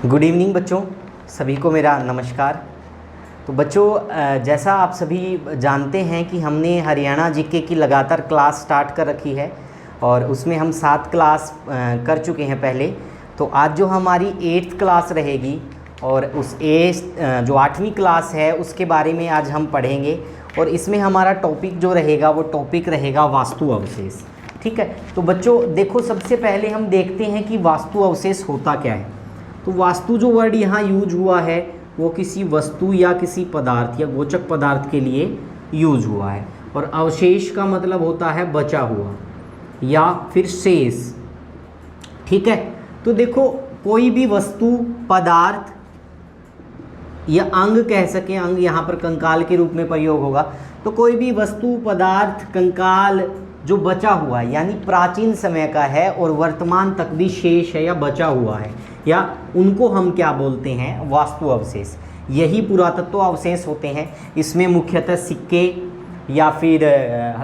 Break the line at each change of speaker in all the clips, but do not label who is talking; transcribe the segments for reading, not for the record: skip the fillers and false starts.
Good evening बच्चों, सभी को मेरा नमस्कार। तो बच्चों, जैसा आप सभी जानते हैं कि हमने हरियाणा जीके की लगातार क्लास स्टार्ट कर रखी है और उसमें हम 7 क्लास कर चुके हैं पहले। तो आज जो हमारी 8th क्लास रहेगी और उस जो 8वीं क्लास है उसके बारे में आज हम पढ़ेंगे और इसमें हमारा टॉपिक जो रहेगा वो टॉपिक रहेगा वास्तु अवशेष। ठीक है, तो बच्चों देखो, सबसे पहले हम देखते हैं कि वास्तु अवशेष होता क्या है। तो वास्तु जो वर्ड यहाँ यूज हुआ है वो किसी वस्तु या किसी पदार्थ या गोचक पदार्थ के लिए यूज हुआ है और अवशेष का मतलब होता है बचा हुआ या फिर शेष। ठीक है, तो देखो, कोई भी वस्तु, पदार्थ या अंग कह सकें, अंग यहाँ पर कंकाल के रूप में प्रयोग होगा। तो कोई भी वस्तु, पदार्थ, कंकाल जो बचा हुआ है यानी प्राचीन समय का है और वर्तमान तक भी शेष है या बचा हुआ है, या उनको हम क्या बोलते हैं, वास्तु अवशेष। यही पुरातत्व अवशेष होते हैं। इसमें मुख्यतः सिक्के या फिर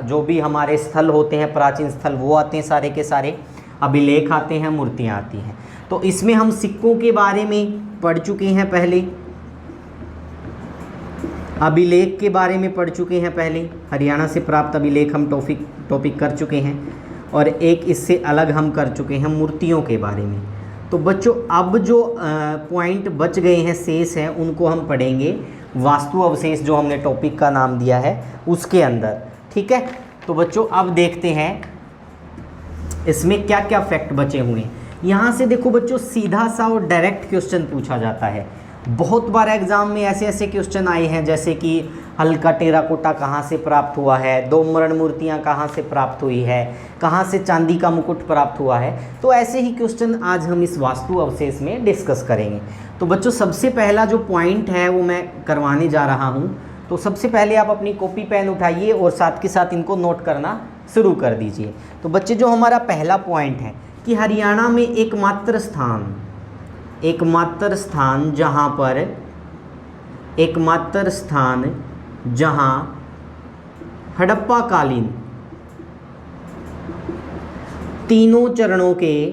जो भी हमारे स्थल होते हैं, प्राचीन स्थल, वो आते हैं सारे के सारे, अभिलेख आते हैं, मूर्तियाँ आती हैं। तो इसमें हम सिक्कों के बारे में पढ़ चुके हैं पहले, अभिलेख के बारे में पढ़ चुके हैं पहले, हरियाणा से प्राप्त अभिलेख हम टॉपिक कर चुके हैं और एक इससे अलग हम कर चुके हैं मूर्तियों के बारे में। तो बच्चों, अब जो पॉइंट बच गए हैं, शेष हैं, उनको हम पढ़ेंगे वास्तु अवशेष, जो हमने टॉपिक का नाम दिया है उसके अंदर। ठीक है, तो बच्चों अब देखते हैं इसमें क्या क्या फैक्ट बचे हुए हैं। यहाँ से देखो बच्चों, सीधा सा और डायरेक्ट क्वेश्चन पूछा जाता है। बहुत बार एग्जाम में ऐसे ऐसे क्वेश्चन आए हैं, जैसे कि हल्का टेराकोटा कहाँ से प्राप्त हुआ है, 2 मरण मूर्तियाँ कहाँ से प्राप्त हुई है, कहाँ से चांदी का मुकुट प्राप्त हुआ है। तो ऐसे ही क्वेश्चन आज हम इस वास्तु अवशेष में डिस्कस करेंगे। तो बच्चों, सबसे पहला जो पॉइंट है वो मैं करवाने जा रहा हूँ। तो सबसे पहले आप अपनी कॉपी पेन उठाइए और साथ के साथ इनको नोट करना शुरू कर दीजिए। तो बच्चे, जो हमारा पहला पॉइंट है कि हरियाणा में एकमात्र स्थान जहां हड़प्पा कालीन तीनों चरणों के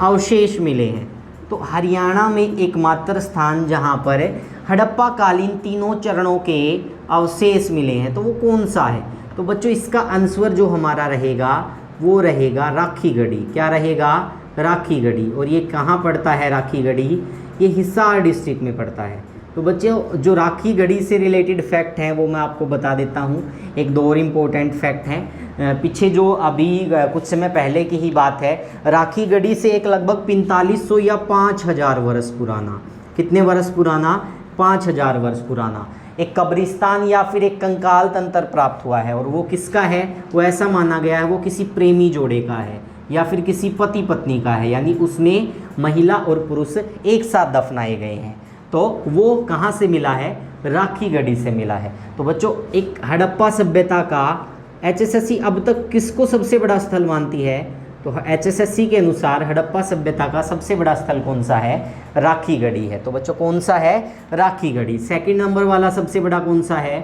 अवशेष मिले हैं। तो हरियाणा में एकमात्र स्थान जहां पर हड़प्पा कालीन तीनों चरणों के अवशेष मिले हैं, तो वो कौन सा है? तो बच्चों, इसका आंसर जो हमारा रहेगा वो रहेगा राखीगढ़ी। क्या रहेगा? राखीगढ़ी। और ये कहाँ पड़ता है राखीगढ़ी? ये हिसार डिस्ट्रिक्ट में पड़ता है। तो बच्चों, जो राखीगढ़ी से रिलेटेड फैक्ट हैं वो मैं आपको बता देता हूँ। एक दो और इम्पोर्टेंट फैक्ट हैं। पीछे जो अभी कुछ समय पहले की ही बात है, राखीगढ़ी से एक लगभग 4500 या 5000 वर्ष पुराना, कितने वर्ष पुराना? 5000 वर्ष पुराना एक कब्रिस्तान या फिर एक कंकाल तंत्र प्राप्त हुआ है। और वो किसका है? वो ऐसा माना गया है वो किसी प्रेमी जोड़े का है या फिर किसी पति पत्नी का है, यानी उसमें महिला और पुरुष एक साथ दफनाए गए हैं। तो वो कहाँ से मिला है? राखीगढ़ी से मिला है। तो बच्चों, एक हड़प्पा सभ्यता का HSSC अब तक किसको सबसे बड़ा स्थल मानती है? तो HSSC के अनुसार हड़प्पा सभ्यता का सबसे बड़ा स्थल कौन सा है? राखीगढ़ी है। तो बच्चों, कौन सा है? राखीगढ़ी। सेकंड नंबर वाला सबसे बड़ा कौन सा है?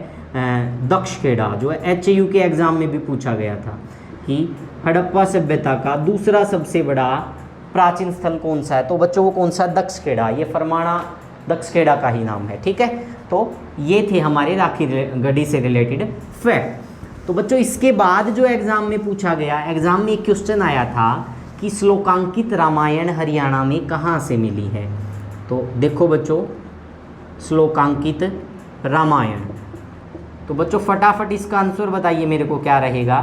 दक्षखेड़ा, जो HAU के एग्जाम में भी पूछा गया था कि हड़प्पा सभ्यता का दूसरा सबसे बड़ा प्राचीन स्थल कौन सा है? तो बच्चों, वो कौन सा? दक्षखेड़ा। ये फरमाना दक्षखेड़ा का ही नाम है। ठीक है, तो ये थे हमारे राखीगढ़ी से रिलेटेड फैक्ट। तो बच्चों, इसके बाद जो एग्जाम में पूछा गया, एग्जाम में एक क्वेश्चन आया था कि श्लोकांकित रामायण हरियाणा में कहाँ से मिली है? तो देखो बच्चों, श्लोकांकित रामायण। तो बच्चों, फटाफट इसका आंसर बताइए मेरे को, क्या रहेगा?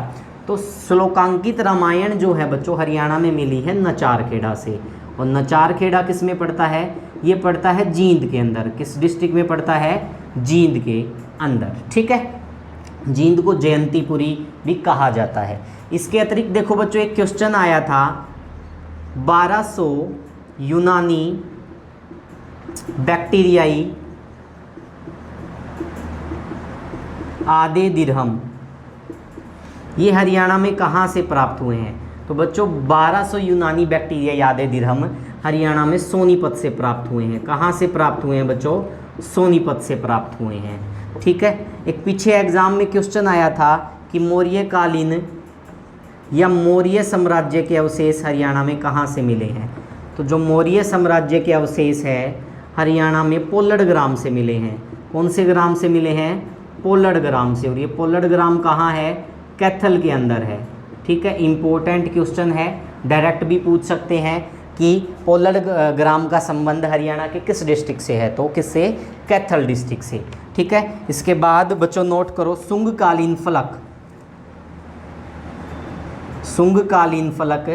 तो श्लोकांकित रामायण जो है बच्चों, हरियाणा में मिली है नचारखेड़ा से। और नचारखेड़ा किस में पड़ता है? ये पड़ता है जींद के अंदर। किस डिस्ट्रिक्ट में पड़ता है? जींद के अंदर। ठीक है, जींद को जयंतीपुरी भी कहा जाता है। इसके अतिरिक्त देखो बच्चों, एक क्वेश्चन आया था, 1200 यूनानी बैक्टीरियाई आधे दिरहम, ये हरियाणा में कहाँ से प्राप्त हुए हैं? तो बच्चों, 1200 यूनानी बैक्टीरिया आधे दिरहम हरियाणा में सोनीपत से प्राप्त हुए हैं। कहाँ से प्राप्त हुए हैं बच्चों? सोनीपत से प्राप्त हुए हैं। ठीक है, एक पीछे एग्जाम में क्वेश्चन आया था कि मौर्यकालीन या मौर्य साम्राज्य के अवशेष हरियाणा में कहाँ से मिले हैं। तो जो मौर्य साम्राज्य के अवशेष है हरियाणा में पोलड़ ग्राम से मिले हैं। कौन से ग्राम से मिले हैं? पोलड़ ग्राम से। और ये पोलड़ ग्राम कहाँ है? कैथल के अंदर है। ठीक है, इम्पोर्टेंट क्वेश्चन है, डायरेक्ट भी पूछ सकते हैं कि पोलड़ ग्राम का संबंध हरियाणा के किस डिस्ट्रिक्ट से है, तो किससे? कैथल डिस्ट्रिक्ट से। ठीक है, इसके बाद बच्चों नोट करो शुंगकालीन फलक। शुंगकालीन फलक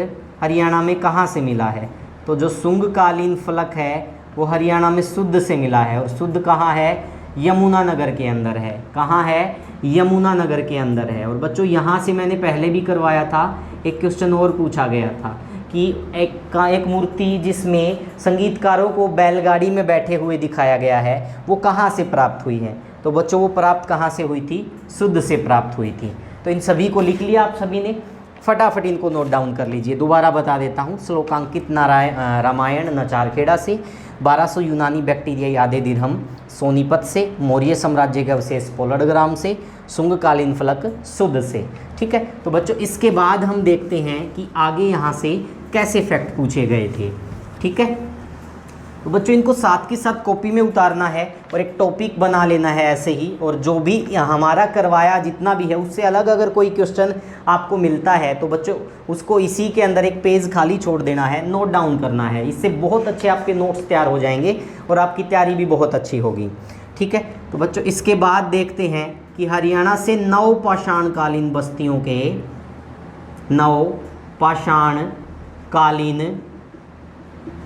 हरियाणा में कहाँ से मिला है? तो जो शुंगकालीन फलक है वो हरियाणा में शुद्ध से मिला है। और शुद्ध कहाँ है? यमुनानगर के अंदर है। कहाँ है? यमुनानगर के अंदर है। और बच्चों यहाँ से मैंने पहले भी करवाया था, एक क्वेश्चन और पूछा गया था कि एक मूर्ति जिसमें संगीतकारों को बैलगाड़ी में बैठे हुए दिखाया गया है वो कहाँ से प्राप्त हुई है? तो बच्चों वो प्राप्त कहाँ से हुई थी? शुद्ध से प्राप्त हुई थी। तो इन सभी को लिख लिया आप सभी ने? फटाफट इनको नोट डाउन कर लीजिए। दोबारा बता देता हूँ, श्लोकांकित रामायण नचारखेड़ा से, 1200 यूनानी बैक्टीरियाई आधे दिरहम सोनीपत से, मौर्य साम्राज्य के अवशेष पोलड़ ग्राम से, शुंगकालीन फलक शुद्ध से। ठीक है, तो बच्चों इसके बाद हम देखते हैं कि आगे यहाँ से कैसे फैक्ट पूछे गए थे। ठीक है, तो बच्चों इनको साथ के साथ कॉपी में उतारना है और एक टॉपिक बना लेना है ऐसे ही। और जो भी हमारा करवाया जितना भी है उससे अलग अगर कोई क्वेश्चन आपको मिलता है तो बच्चों उसको इसी के अंदर एक पेज खाली छोड़ देना है, नोट डाउन करना है। इससे बहुत अच्छे आपके नोट्स तैयार हो जाएंगे और आपकी तैयारी भी बहुत अच्छी होगी। ठीक है, तो बच्चों इसके बाद देखते हैं कि हरियाणा से नवपाषाणकालीन बस्तियों के, नवपाषाणकालीन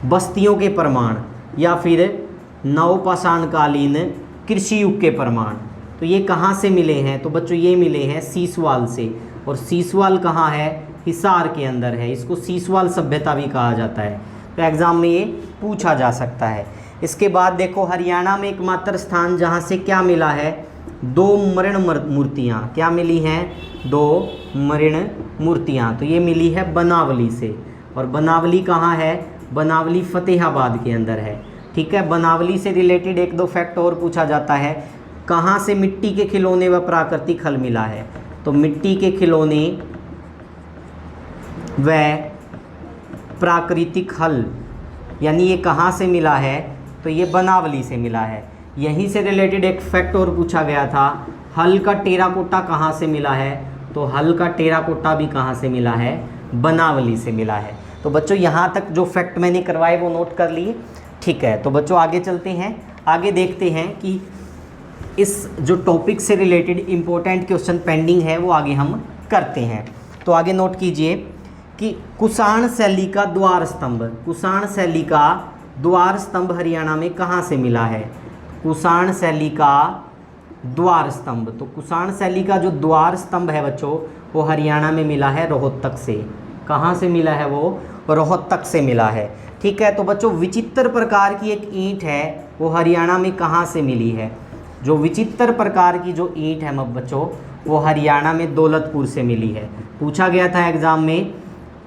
बस्तियों के प्रमाण या फिर नवपाषाणकालीन कृषि युग के प्रमाण, तो ये कहाँ से मिले हैं? तो बच्चों ये मिले हैं सीसवाल से। और सीसवाल कहाँ है? हिसार के अंदर है। इसको सीसवाल सभ्यता भी कहा जाता है, तो एग्ज़ाम में ये पूछा जा सकता है। इसके बाद देखो हरियाणा में एकमात्र स्थान जहाँ से क्या मिला है? 2 मृण मूर्तियाँ। क्या मिली हैं? 2 मृण मूर्तियाँ। तो ये मिली है बनावली से। और बनावली कहाँ है? बनावली फतेहाबाद के अंदर है। ठीक है, बनावली से रिलेटेड 1-2 फैक्ट और पूछा जाता है। कहाँ से मिट्टी के खिलौने व प्राकृतिक हल मिला है? तो मिट्टी के खिलौने व प्राकृतिक हल यानी ये कहाँ से मिला है? तो ये बनावली से मिला है। यहीं से रिलेटेड एक फैक्ट और पूछा गया था, हल का टेराकोटा कहाँ से मिला है? तो हल का टेराकोटा भी कहाँ से मिला है? बनावली से मिला है। तो बच्चों यहाँ तक जो फैक्ट मैंने करवाए वो नोट कर लिए। ठीक है, तो बच्चों आगे चलते हैं, आगे देखते हैं कि इस जो टॉपिक से रिलेटेड इम्पोर्टेंट क्वेश्चन पेंडिंग है वो आगे हम करते हैं। तो आगे नोट कीजिए कि कुषाण शैली का द्वार स्तंभ, कुषाण शैली का द्वार स्तंभ हरियाणा में कहाँ से मिला है? कुषाण शैली का द्वार स्तंभ, तो कुषाण शैली का जो द्वार स्तंभ है बच्चों वो हरियाणा में मिला है रोहतक से। कहाँ से मिला है? वो रोहतक से मिला है। ठीक है, तो बच्चों विचित्र प्रकार की एक ईंट है वो हरियाणा में कहाँ से मिली है? जो विचित्र प्रकार की जो ईंट है बच्चों वो हरियाणा में दौलतपुर से मिली है। पूछा गया था एग्ज़ाम में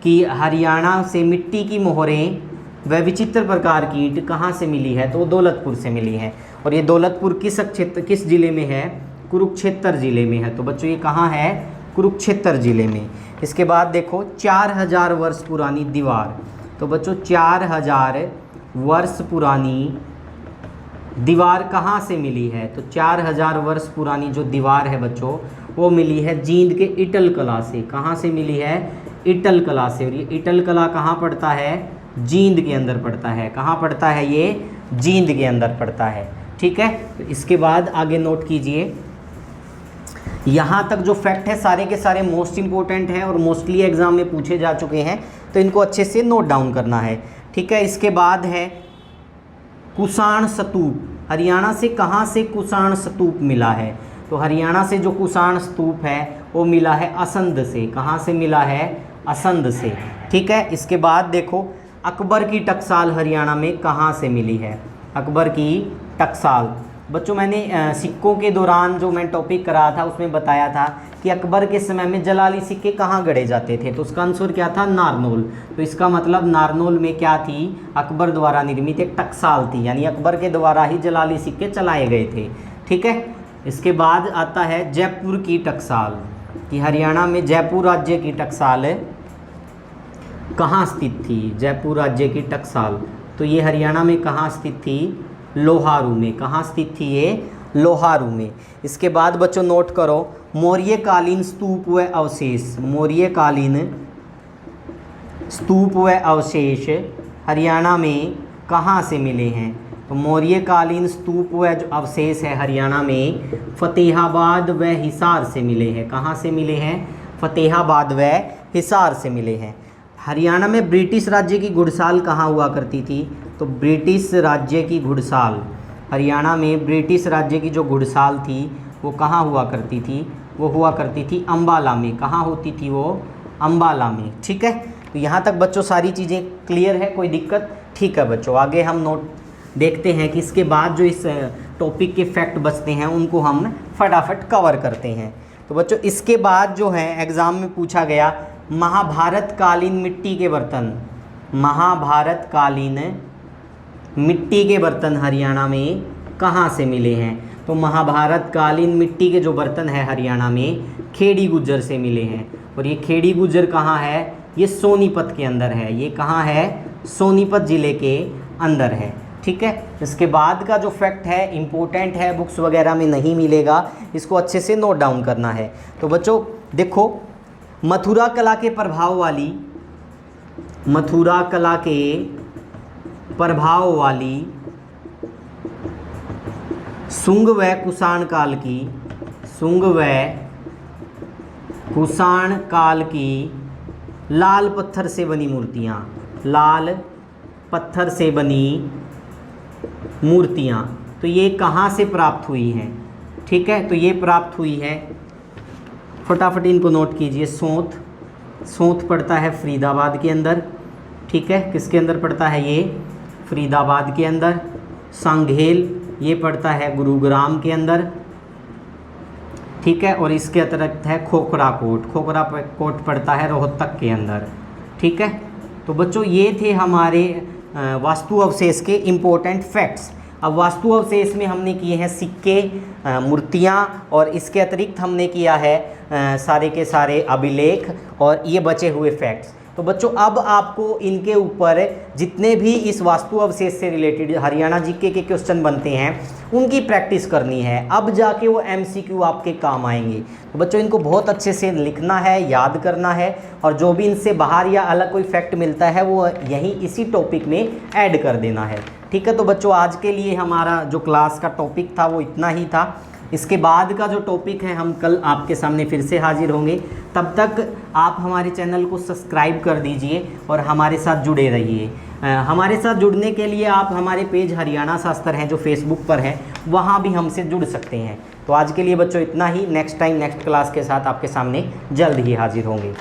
कि हरियाणा से मिट्टी की मोहरें व विचित्र प्रकार की ईंट कहाँ से मिली है? तो वो दौलतपुर से मिली है। और ये दौलतपुर किस ज़िले में है? कुरुक्षेत्र ज़िले में है। तो बच्चों ये कहाँ है? कुरुक्षेत्र ज़िले में। इसके बाद देखो 4000 वर्ष पुरानी दीवार, तो बच्चों 4000 वर्ष पुरानी दीवार कहाँ से मिली है? तो 4000 वर्ष पुरानी जो दीवार है बच्चों वो मिली है जींद के इटल कला से। कहाँ से मिली है? इटल कला से। और ये इटल कला कहाँ पड़ता है? जींद के अंदर पड़ता है। कहाँ पड़ता है? ये जींद के अंदर पड़ता है। ठीक है, तो इसके बाद आगे नोट कीजिए, यहाँ तक जो फैक्ट है सारे के सारे मोस्ट इंपॉर्टेंट हैं और मोस्टली एग्जाम में पूछे जा चुके हैं, तो इनको अच्छे से नोट डाउन करना है। ठीक है, इसके बाद है कुषाण स्तूप। हरियाणा से कहाँ से कुषाण स्तूप मिला है? तो हरियाणा से जो कुषाण स्तूप है वो मिला है असंध से। कहाँ से मिला है? असंध से। ठीक है, इसके बाद देखो अकबर की टकसाल हरियाणा में कहाँ से मिली है? अकबर की टकसाल बच्चों मैंने सिक्कों के दौरान जो मैं टॉपिक करा था उसमें बताया था कि अकबर के समय में जलाली सिक्के कहाँ गढ़े जाते थे, तो उसका आंसर क्या था? नारनौल। तो इसका मतलब नारनौल में क्या थी? अकबर द्वारा निर्मित एक टकसाल थी, यानी अकबर के द्वारा ही जलाली सिक्के चलाए गए थे। ठीक है, इसके बाद आता है जयपुर की टकसाल, कि हरियाणा में जयपुर राज्य की टकसाल कहाँ स्थित थी? जयपुर राज्य की टकसाल। तो ये हरियाणा में कहाँ स्थित थी? लोहारू में। कहाँ स्थित थी ये? लोहारू में। इसके बाद बच्चों नोट करो, मौर्यकालीन स्तूप व अवशेष। मौर्यकालीन स्तूप व अवशेष हरियाणा में कहाँ से मिले हैं? तो मौर्यकालीन स्तूप व जो अवशेष है हरियाणा में फतेहाबाद व हिसार से मिले हैं। कहाँ से मिले हैं? फतेहाबाद व हिसार से मिले हैं। हरियाणा में ब्रिटिश राज्य की घुड़साल कहाँ हुआ करती थी? तो ब्रिटिश राज्य की घुड़साल, हरियाणा में ब्रिटिश राज्य की जो घुड़साल थी वो कहाँ हुआ करती थी? वो हुआ करती थी अम्बाला में। कहाँ होती थी वो? अम्बाला में। ठीक है, तो यहाँ तक बच्चों सारी चीज़ें क्लियर है, कोई दिक्कत? ठीक है बच्चों, आगे हम नोट देखते हैं कि इसके बाद जो इस टॉपिक के फैक्ट बचते हैं उनको हम फटाफट कवर करते हैं। तो बच्चों इसके बाद जो है एग्ज़ाम में पूछा गया महाभारत कालीन मिट्टी के बर्तन। महाभारत कालीन मिट्टी के बर्तन हरियाणा में कहाँ से मिले हैं? तो महाभारत कालीन मिट्टी के जो बर्तन है हरियाणा में खेड़ी गुज्जर से मिले हैं। और ये खेड़ी गुज्जर कहाँ है? ये सोनीपत के अंदर है। ये कहाँ है? सोनीपत ज़िले के अंदर है। ठीक है, इसके बाद का जो फैक्ट है इम्पोर्टेंट है, बुक्स वगैरह में नहीं मिलेगा, इसको अच्छे से नोट डाउन करना है। तो बच्चों देखो, मथुरा कला के प्रभाव वाली, मथुरा कला के प्रभाव वाली शुंग व कुषाण काल की, शुंग व कुषाण काल की लाल पत्थर से बनी मूर्तियाँ, लाल पत्थर से बनी मूर्तियाँ, तो ये कहाँ से प्राप्त हुई हैं? ठीक है, तो ये प्राप्त हुई है, फटाफट इनको नोट कीजिए। सोंत, सोंत पड़ता है फरीदाबाद के अंदर। ठीक है, किसके अंदर पड़ता है? ये फरीदाबाद के अंदर। सांघेल ये पड़ता है गुरुग्राम के अंदर। ठीक है, और इसके अतिरिक्त है खोखरा कोट, खोखरा कोट पड़ता है रोहतक के अंदर। ठीक है, तो बच्चों ये थे हमारे वास्तु अवशेष के इम्पोर्टेंट फैक्ट्स। अब वास्तु अवशेष में हमने किए हैं सिक्के, मूर्तियाँ, और इसके अतिरिक्त हमने किया है सारे के सारे अभिलेख और ये बचे हुए फैक्ट्स। तो बच्चों अब आपको इनके ऊपर जितने भी इस वास्तु अवशेष से रिलेटेड हरियाणा जीके के क्वेश्चन बनते हैं उनकी प्रैक्टिस करनी है, अब जाके वो एमसीक्यू आपके काम आएंगे। तो बच्चों इनको बहुत अच्छे से लिखना है, याद करना है, और जो भी इनसे बाहर या अलग कोई फैक्ट मिलता है वो यहीं इसी टॉपिक में ऐड कर देना है। ठीक है, तो बच्चों आज के लिए हमारा जो क्लास का टॉपिक था वो इतना ही था। इसके बाद का जो टॉपिक है हम कल आपके सामने फिर से हाजिर होंगे। तब तक आप हमारे चैनल को सब्सक्राइब कर दीजिए और हमारे साथ जुड़े रहिए। हमारे साथ जुड़ने के लिए आप हमारे पेज हरियाणा शास्त्र हैं जो फेसबुक पर है, वहाँ भी हमसे जुड़ सकते हैं। तो आज के लिए बच्चों इतना ही। नेक्स्ट टाइम नेक्स्ट क्लास के साथ आपके सामने जल्द ही हाजिर होंगे।